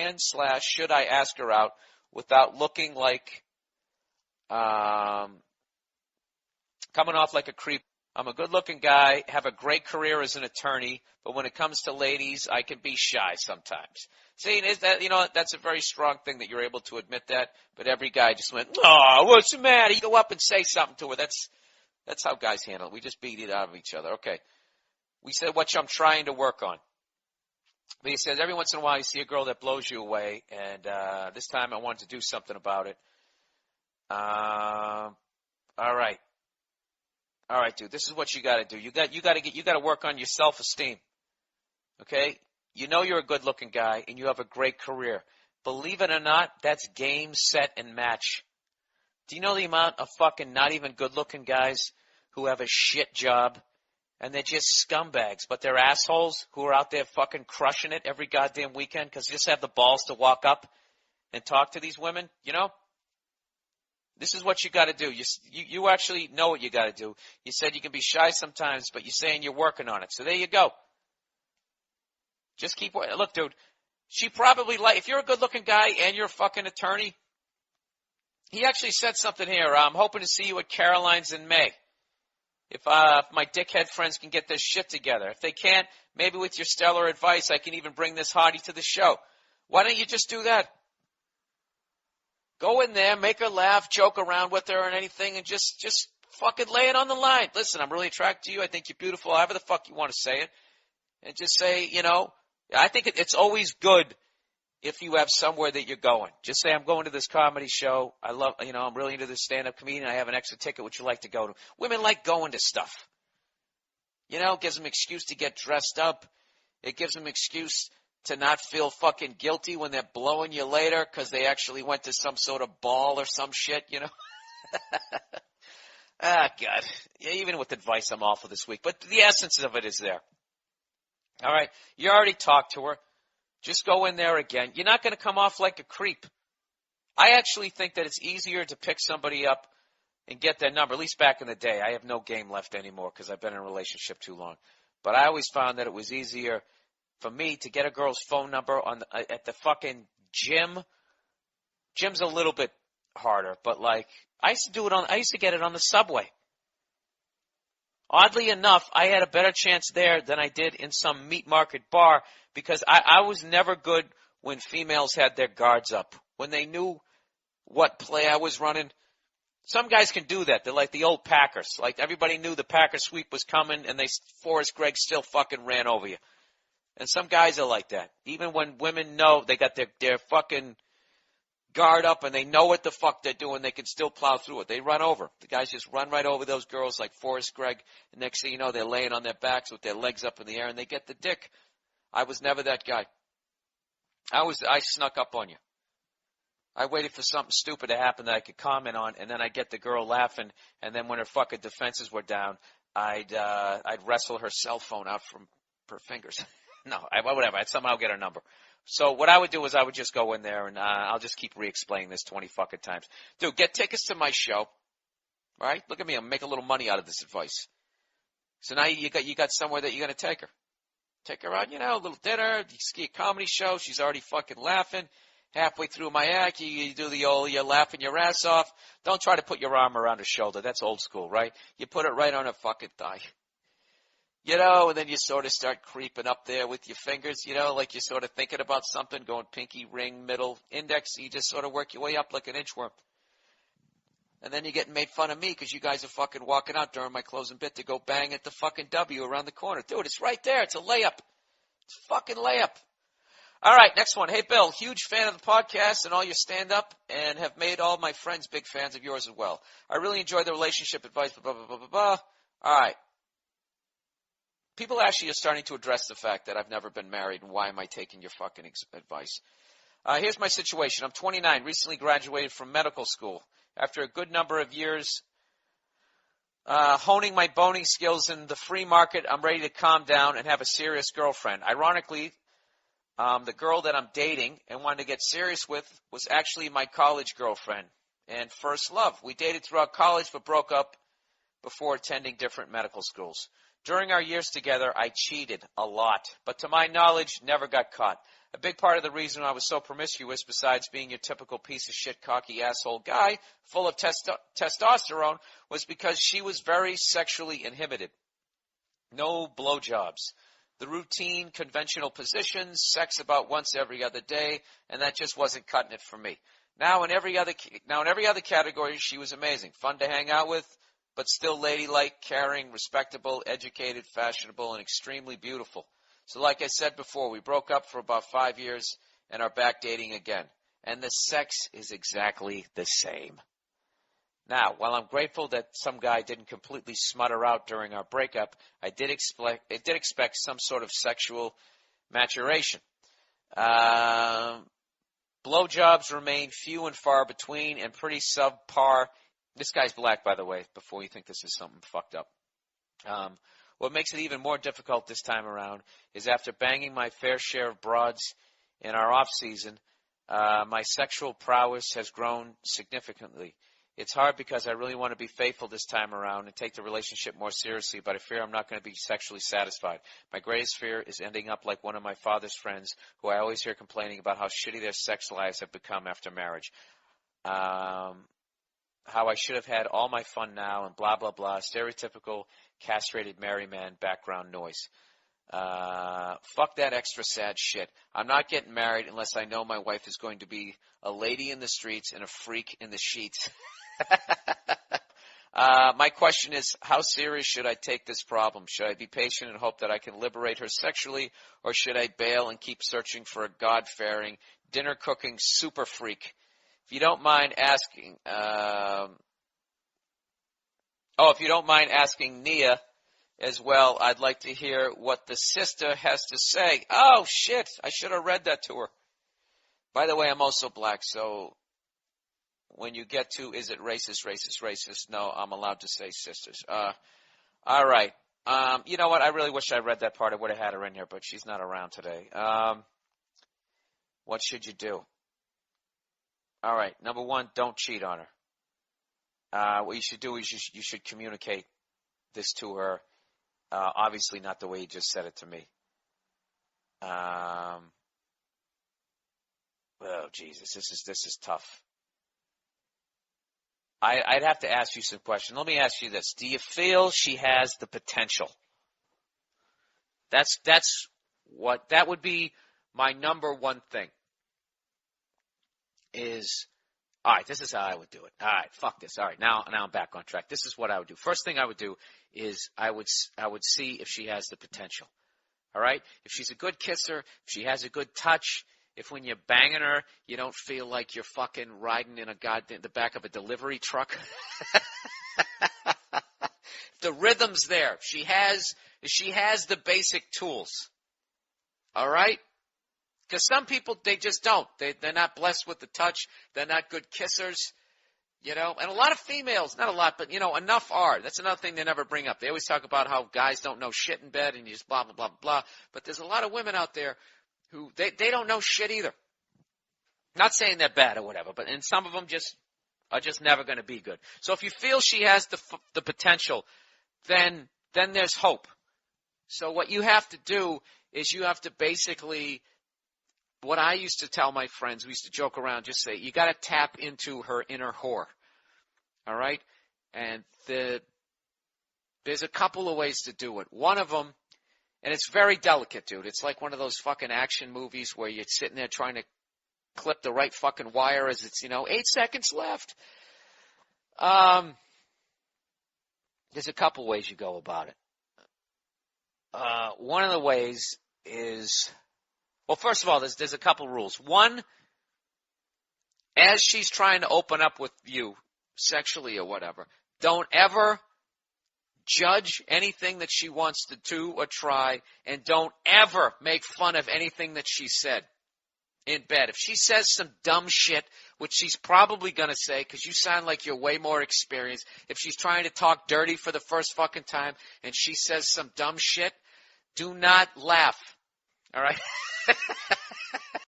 can / should I ask her out without looking like coming off like a creep. I'm a good-looking guy, have a great career as an attorney, but when it comes to ladies, I can be shy sometimes. See, is that, that's a very strong thing that you're able to admit that, but every guy just went, oh, what's the matter? You go up and say something to her. That's how guys handle it. We just beat it out of each other. Okay. We said what I'm trying to work on. But he says every once in a while you see a girl that blows you away, and this time I wanted to do something about it. All right. All right, dude, this is what you got to do. You got to work on your self-esteem. Okay? You know you're a good-looking guy and you have a great career. Believe it or not, that's game, set, and match. Do you know the amount of fucking not even good-looking guys who have a shit job and they're just scumbags, but they're assholes who are out there fucking crushing it every goddamn weekend because they just have the balls to walk up and talk to these women, This is what you got to do. You actually know what you got to do. You said you can be shy sometimes, but you're saying you're working on it. So there you go. Just keep working. Look, dude, she probably if you're a good-looking guy and you're a fucking attorney, he actually said something here. I'm hoping to see you at Caroline's in May. If my dickhead friends can get their shit together. If they can't, maybe with your stellar advice, I can even bring this hottie to the show. Why don't you just do that? Go in there, make her laugh, joke around with her and anything, and just fucking lay it on the line. Listen, I'm really attracted to you. I think you're beautiful. However the fuck you want to say it. And just say, I think it's always good if you have somewhere that you're going. Just say, I'm going to this comedy show. I'm really into this stand-up comedian. I have an extra ticket. Would you like to go to? Women like going to stuff. It gives them an excuse to get dressed up. It gives them an excuse to not feel fucking guilty when they're blowing you later because they actually went to some sort of ball or some shit, Ah, God. Yeah, even with advice, I'm awful this week. But the essence of it is there. All right. You already talked to her. Just go in there again. You're not going to come off like a creep. I actually think that it's easier to pick somebody up and get their number, at least back in the day. I have no game left anymore because I've been in a relationship too long. But I always found that it was easier for me to get a girl's phone number at the fucking gym. Gym's a little bit harder, but I used to get it on the subway. Oddly enough, I had a better chance there than I did in some meat market bar because I was never good when females had their guards up. When they knew what play I was running. Some guys can do that. They're like the old Packers. Like everybody knew the Packer sweep was coming and Forrest Gregg still fucking ran over you. And some guys are like that. Even when women know they got their fucking guard up and they know what the fuck they're doing, they can still plow through it. They run over. The guys just run right over those girls like Forrest Gregg. And next thing you know, they're laying on their backs with their legs up in the air and they get the dick. I was never that guy. I snuck up on you. I waited for something stupid to happen that I could comment on, and then I'd get the girl laughing, and then when her fucking defenses were down, I'd wrestle her cell phone out from her fingers. No, whatever. I'd somehow get her number. So what I would do is I would just go in there, and I'll just keep re-explaining this 20 fucking times. Dude, get tickets to my show, right? Look at me. I'm making a little money out of this advice. So now you got somewhere that you're going to take her. Take her out, a little dinner, you ski a comedy show. She's already fucking laughing. Halfway through my act, you do the old, you're laughing your ass off. Don't try to put your arm around her shoulder. That's old school, right? You put it right on her fucking thigh. And then you sort of start creeping up there with your fingers, like you're sort of thinking about something, going pinky, ring, middle, index. You just sort of work your way up like an inchworm. And then you're getting made fun of me because you guys are fucking walking out during my closing bit to go bang at the fucking W around the corner. Dude, it's right there. It's a layup. It's a fucking layup. All right, next one. Hey, Bill, huge fan of the podcast and all your stand-up and have made all my friends big fans of yours as well. I really enjoy the relationship advice, blah, blah, blah, blah, blah. All right. People actually are starting to address the fact that I've never been married and why am I taking your fucking advice. Here's my situation. I'm 29, recently graduated from medical school. After a good number of years honing my boning skills in the free market, I'm ready to calm down and have a serious girlfriend. Ironically, the girl that I'm dating and wanted to get serious with was actually my college girlfriend and first love. We dated throughout college but broke up before attending different medical schools. During our years together, I cheated a lot, but to my knowledge, never got caught. A big part of the reason I was so promiscuous, besides being your typical piece of shit, cocky asshole guy full of testosterone, was because she was very sexually inhibited. No blowjobs. The routine, conventional positions, sex about once every other day, and that just wasn't cutting it for me. Now in every other category, she was amazing. Fun to hang out with, but still ladylike, caring, respectable, educated, fashionable, and extremely beautiful. So like I said before, we broke up for about 5 years and are back dating again. And the sex is exactly the same. Now, while I'm grateful that some guy didn't completely smut her out during our breakup, I did expect some sort of sexual maturation. Blowjobs remain few and far between and pretty subpar. This guy's black, by the way, before you think this is something fucked up. What makes it even more difficult this time around is after banging my fair share of broads in our off-season, my sexual prowess has grown significantly. It's hard because I really want to be faithful this time around and take the relationship more seriously, but I fear I'm not going to be sexually satisfied. My greatest fear is ending up like one of my father's friends who I always hear complaining about how shitty their sex lives have become after marriage. How I should have had all my fun now and blah, blah, blah. Stereotypical castrated married man background noise. Fuck that extra sad shit. I'm not getting married unless I know my wife is going to be a lady in the streets and a freak in the sheets. My question is, how serious should I take this problem? Should I be patient and hope that I can liberate her sexually, or should I bail and keep searching for a God-fearing, dinner-cooking super freak? If you don't mind asking, if you don't mind asking Nia as well, I'd like to hear what the sister has to say. Oh, shit, I should have read that to her. By the way, I'm also black, so when you get to, is it racist, no, I'm allowed to say sisters. All right. You know what? I really wish I read that part. I would have had her in here, but she's not around today. What should you do? All right. Number one, don't cheat on her. What you should do is you should communicate this to her. Obviously not the way you just said it to me. Oh, Jesus, this is tough. I'd have to ask you some questions. Let me ask you this. Do you feel she has the potential? That would be my number one thing. All right, this is how I would do it. All right, fuck this. All right, now I'm back on track. This is what I would do. First thing I would do is I would see if she has the potential. All right? If she's a good kisser, if she has a good touch, if when you're banging her, you don't feel like you're fucking riding in the back of a delivery truck. The rhythm's there. If she has the basic tools. All right? Because some people, they just don't. They're not blessed with the touch. They're not good kissers. You know, and a lot of females, not a lot, but, enough are. That's another thing they never bring up. They always talk about how guys don't know shit in bed and you just blah, blah, blah, blah. But there's a lot of women out there who, they don't know shit either. Not saying they're bad or whatever, and some of them are just never going to be good. So if you feel she has the potential, then there's hope. So what you have to do is you have to basically, what I used to tell my friends, we used to joke around, just say, you got to tap into her inner whore. All right? And there's a couple of ways to do it. One of them, and it's very delicate, dude. It's like one of those fucking action movies where you're sitting there trying to clip the right fucking wire as it's, 8 seconds left. There's a couple ways you go about it. One of the ways is, well, first of all, there's a couple rules. One, as she's trying to open up with you sexually or whatever, don't ever judge anything that she wants to do or try, and don't ever make fun of anything that she said in bed. If she says some dumb shit, which she's probably going to say because you sound like you're way more experienced, if she's trying to talk dirty for the first fucking time and she says some dumb shit, do not laugh. All right?